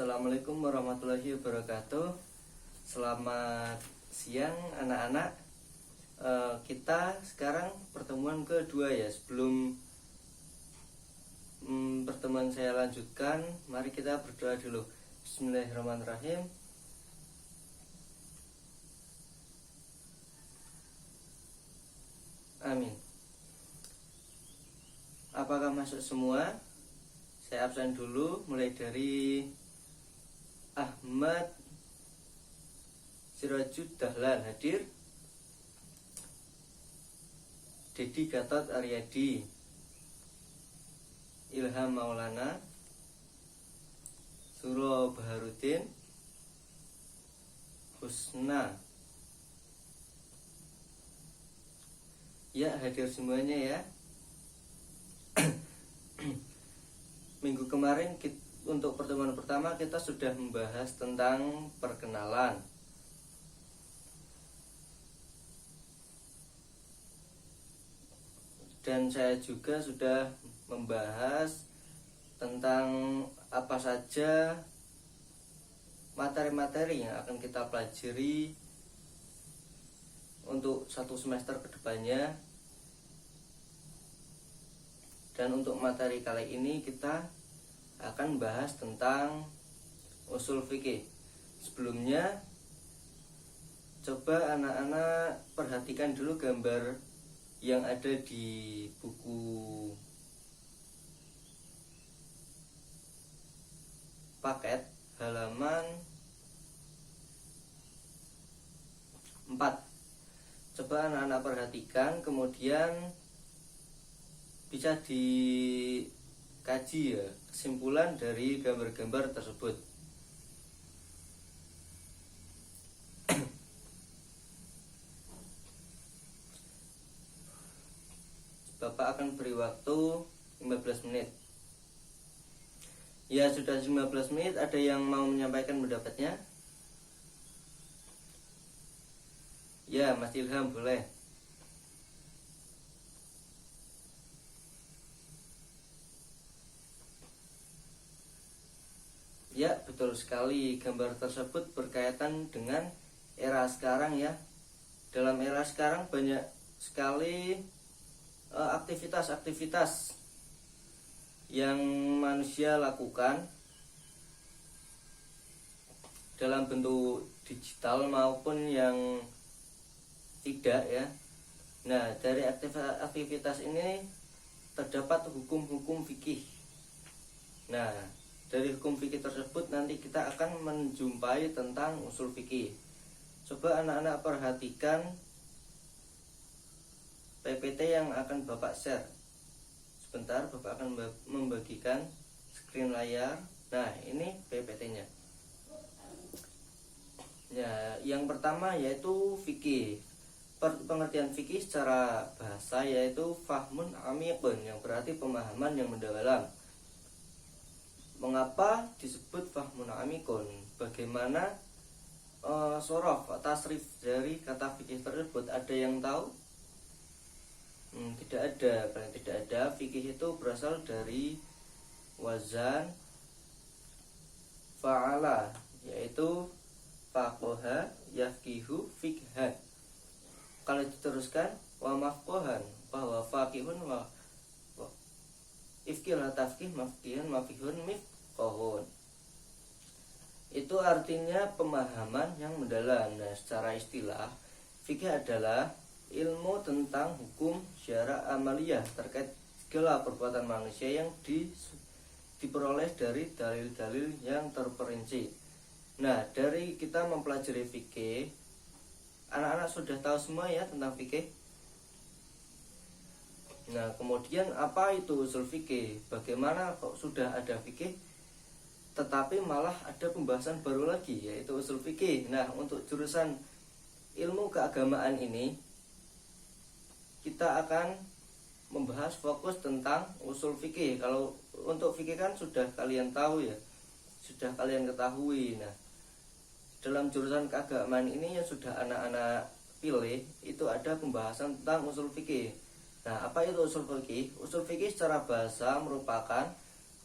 Assalamualaikum warahmatullahi wabarakatuh. Selamat siang anak-anak. Kita sekarang pertemuan kedua ya. Sebelum pertemuan saya lanjutkan, mari kita berdoa dulu. Bismillahirrahmanirrahim. Amin. Apakah masuk semua? Saya absen dulu, mulai dari Ahmad Sirajud Dahlan hadir, Dedi Gatot Aryadi, Ilham Maulana, Suro Baharudin, Husna. Ya, hadir semuanya ya. Minggu kemarin untuk pertemuan pertama kita sudah membahas tentang perkenalan. Dan saya juga sudah membahas tentang apa saja materi-materi yang akan kita pelajari untuk satu semester kedepannya. Dan untuk materi kali ini kita akan bahas tentang usul fikih. Sebelumnya, coba anak-anak perhatikan dulu gambar yang ada di buku paket halaman 4. Coba anak-anak perhatikan, kemudian bisa dikaji ya kesimpulan dari gambar-gambar tersebut. Bapak akan beri waktu 15 menit. Ya, sudah 15 menit. Ada yang mau menyampaikan pendapatnya? Ya, Mas Ilham boleh. Ya, betul sekali. Gambar tersebut berkaitan dengan era sekarang ya. Dalam era sekarang banyak sekali aktivitas-aktivitas yang manusia lakukan dalam bentuk digital maupun yang tidak ya. Nah, dari aktivitas ini terdapat hukum-hukum fikih. Nah, dari hukum fikih tersebut nanti kita akan menjumpai tentang usul fikih. Coba anak-anak perhatikan PPT yang akan Bapak share. Sebentar, Bapak akan membagikan screen layar. Nah, ini PPT-nya. Ya, yang pertama yaitu fikih. Pengertian fikih secara bahasa yaitu fahmun amiqun, yang berarti pemahaman yang mendalam. Mengapa disebut fahmun amikun? Bagaimana sorof tasrif dari kata fikih tersebut? Ada yang tahu? Tidak ada. Paling tidak ada. Fikih itu berasal dari wazan fa'ala, yaitu faqoha yafkihu fikhan. Kalau diteruskan wa mafqohan bahwa faqihun wa ifkih la tafkih mafkihan mafihun mifqohun. Itu artinya pemahaman yang mendalam. Nah, secara istilah fikih adalah ilmu tentang hukum syara amaliyah terkait segala perbuatan manusia yang diperoleh dari dalil-dalil yang terperinci. Nah, dari kita mempelajari fikih, anak-anak sudah tahu semua ya tentang fikih. Nah, kemudian apa itu usul fikih? Bagaimana kok sudah ada fikih tetapi malah ada pembahasan baru lagi, yaitu usul fikih. Nah, untuk jurusan ilmu keagamaan ini kita akan membahas fokus tentang usul fikih. Kalau untuk fikih kan sudah kalian tahu ya, sudah kalian ketahui. Nah, dalam jurusan keagamaan ini yang sudah anak-anak pilih itu ada pembahasan tentang usul fikih. Nah, apa itu usul fikih? Usul fikih secara bahasa merupakan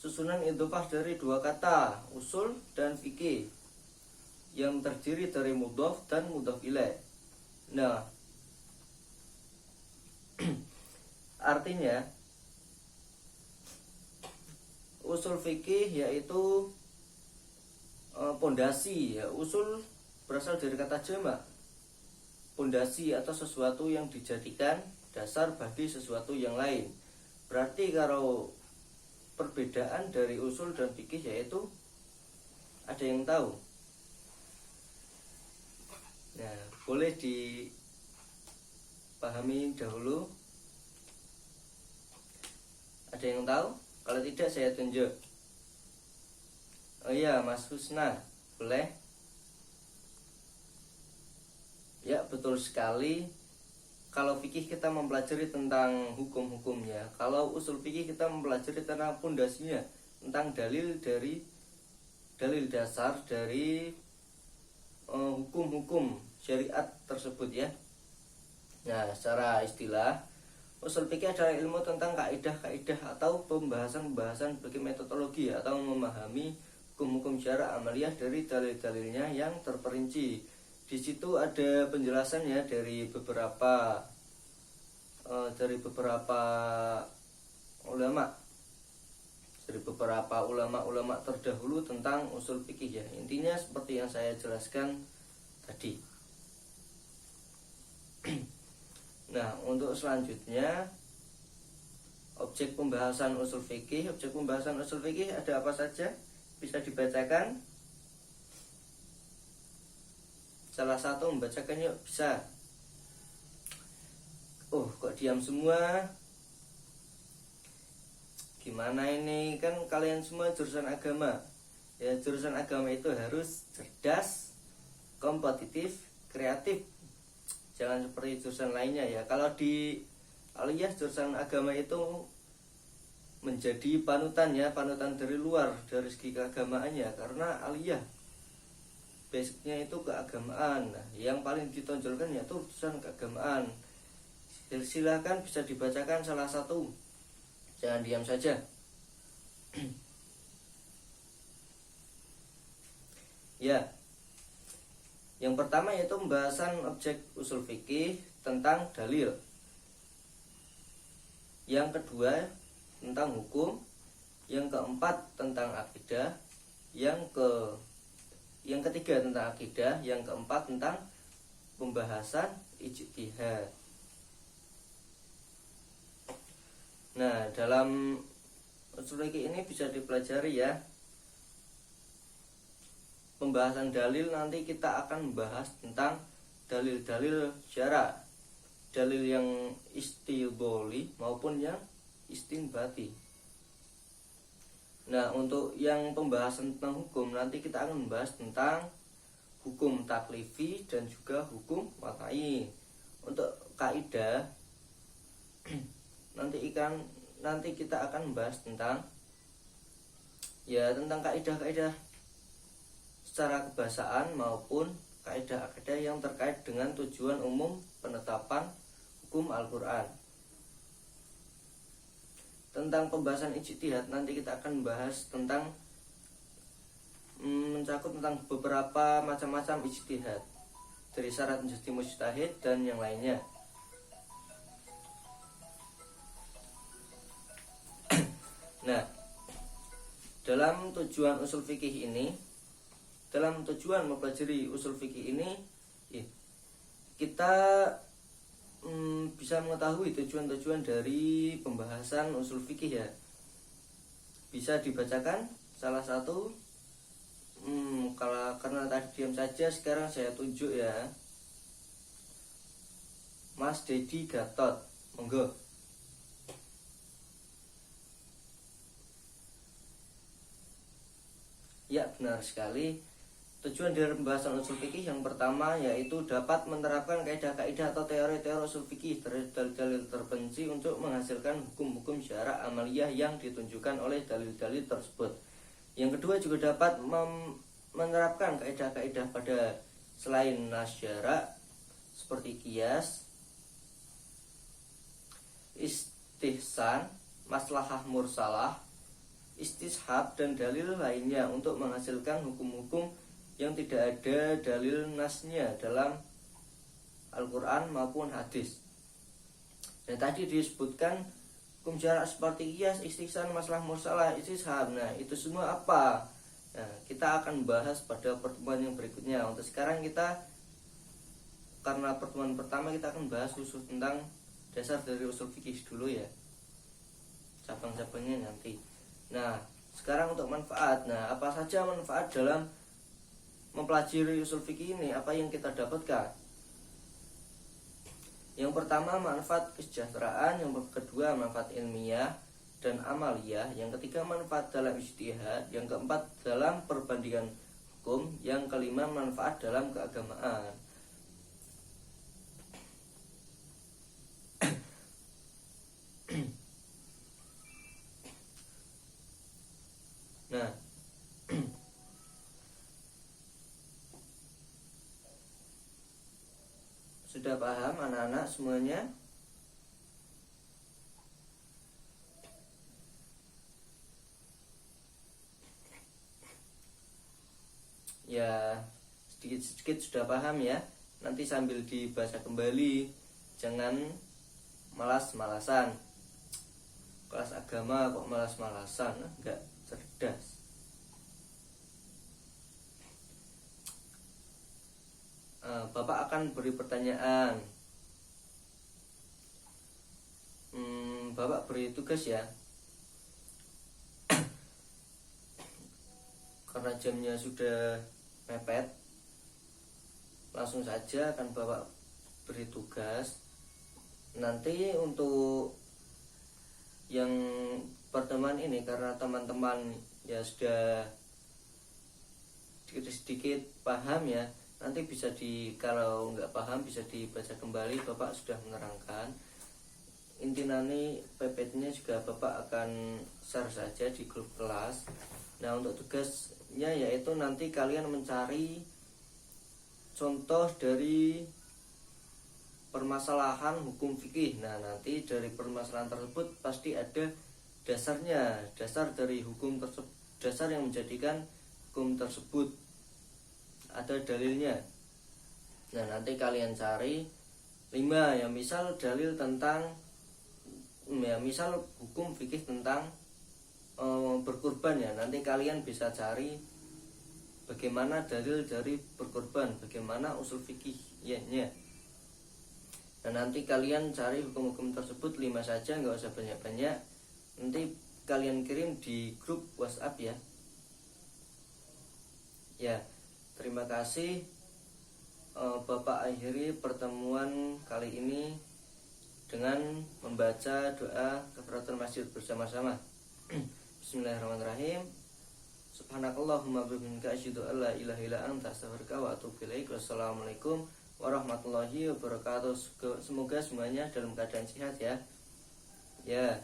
susunan idhofah dari dua kata, usul dan fikih, yang terdiri dari mudhof dan mudhof ilaih. Nah, artinya usul fikih yaitu pondasi ya. Usul berasal dari kata jamak, pondasi atau sesuatu yang dijadikan dasar bagi sesuatu yang lain. Berarti kalau perbedaan dari usul dan fikih yaitu ada yang tahu? Nah, boleh dipahami dahulu. Ada yang tahu? Kalau tidak saya tunjuk. Oh iya, Mas Husna, boleh? Ya, betul sekali. Kalau fikih kita mempelajari tentang hukum-hukumnya. Kalau usul fikih kita mempelajari tentang pondasinya, tentang dalil dasar dari hukum-hukum syariat tersebut ya. Nah, secara istilah, usul fikih adalah ilmu tentang kaidah-kaidah atau pembahasan-pembahasan bagi metodologi atau memahami hukum-hukum syara amaliyah dari dalil-dalilnya yang terperinci. Di situ ada penjelasannya dari beberapa ulama terdahulu tentang usul fikih ya. Intinya seperti yang saya jelaskan tadi. Nah, untuk selanjutnya objek pembahasan usul fikih ada apa saja? Bisa dibacakan? Salah satu membacakan yuk, bisa. Oh, kok diam semua? Gimana ini? Kan kalian semua jurusan agama. Ya, jurusan agama itu harus cerdas, kompetitif, kreatif. Jangan seperti jurusan lainnya ya. Kalau di aliyah jurusan agama itu menjadi panutan ya, panutan dari luar dari segi keagamaannya, karena aliyah basicnya itu keagamaan. Nah, yang paling ditonjolkan yaitu jurusan keagamaan. Silahkan bisa dibacakan salah satu, jangan diam saja. Ya, yang pertama yaitu pembahasan objek usul fikih tentang dalil. Yang kedua tentang hukum. Yang keempat tentang akidah. Yang ketiga tentang akidah, yang keempat tentang pembahasan ijtihad. Nah, dalam usul fikih ini bisa dipelajari ya. Pembahasan dalil nanti kita akan membahas tentang dalil-dalil syara, dalil yang istidlali maupun yang istinbati. Nah, untuk yang pembahasan tentang hukum nanti kita akan membahas tentang hukum taklifi dan juga hukum watai. Untuk kaidah nanti kita akan membahas tentang kaidah-kaidah secara kebahasaan maupun kaidah-kaidah yang terkait dengan tujuan umum penetapan hukum Al-Qur'an. Tentang pembahasan ijtihad nanti kita akan membahas tentang mencakup tentang beberapa macam-macam ijtihad, dari syarat menjadi mujtahid dan yang lainnya. Nah, dalam tujuan mempelajari usul fikih ini, kita bisa mengetahui tujuan-tujuan dari pembahasan usul fikih ya. Bisa dibacakan salah satu. Karena tadi diam saja, sekarang saya tunjuk ya. Mas Dedi Gatot, monggo. Ya, benar sekali. Tujuan dari pembahasan usul fikih yang pertama yaitu dapat menerapkan kaidah-kaidah atau teori-teori usul fikih dari dalil-dalil terperinci untuk menghasilkan hukum-hukum syara amaliyah yang ditunjukkan oleh dalil-dalil tersebut. Yang kedua juga dapat menerapkan kaidah-kaidah pada selain nas syara seperti qiyas, istihsan, maslahah mursalah, istishab dan dalil lainnya untuk menghasilkan hukum-hukum yang tidak ada dalil nasnya dalam Al-Quran maupun hadis. Dan tadi disebutkan hukum syarak seperti qiyas, istihsan, masalah mursalah, istishab. Nah, itu semua apa? Nah, kita akan bahas pada pertemuan yang berikutnya. Untuk sekarang karena pertemuan pertama kita akan bahas khusus tentang dasar dari usul fikih dulu ya. Cabang-cabangnya nanti. Nah, sekarang untuk manfaat. Nah, apa saja manfaat dalam mempelajari usul fikih ini? Apa yang kita dapatkan? Yang pertama manfaat kesejahteraan, yang kedua manfaat ilmiah dan amaliyah, yang ketiga manfaat dalam ijtihad, yang keempat dalam perbandingan hukum, yang kelima manfaat dalam keagamaan. Nah, sudah paham anak-anak semuanya? Ya, sedikit-sedikit sudah paham ya. Nanti sambil dibaca kembali. Jangan malas-malasan. Kelas agama kok malas-malasan, enggak cerdas. Bapak akan beri pertanyaan. Bapak beri tugas ya. Karena jamnya sudah mepet, langsung saja akan Bapak beri tugas. Nanti untuk yang pertemuan ini, karena teman-teman ya sudah sedikit-sedikit paham ya, nanti bisa kalau nggak paham bisa dibaca kembali. Bapak sudah menerangkan. Intinani PPT-nya juga Bapak akan share saja di grup kelas. Nah, untuk tugasnya yaitu nanti kalian mencari contoh dari permasalahan hukum fikih. Nah, nanti dari permasalahan tersebut pasti ada dasarnya, dasar dari hukum tersebut, dasar yang menjadikan hukum tersebut ada dalilnya. Nah, nanti kalian cari 5 ya, misal dalil tentang ya, misal hukum fikih tentang berkurban ya. Nanti kalian bisa cari bagaimana dalil dari berkurban, bagaimana usul fikihnya. Nah, nanti kalian cari hukum-hukum tersebut 5 saja, nggak usah banyak-banyak. Nanti kalian kirim di grup WhatsApp ya. Ya, terima kasih. Bapak akhiri pertemuan kali ini dengan membaca doa kafaratul masjid bersama-sama. Bismillahirrahmanirrahim. Subhanakallahumma bihamdika asyhadu an la ilaha illa anta astaghfiruka wa atubu ilaik. Wassalamualaikum warahmatullahi wabarakatuh. Semoga semuanya dalam keadaan sehat ya. Ya.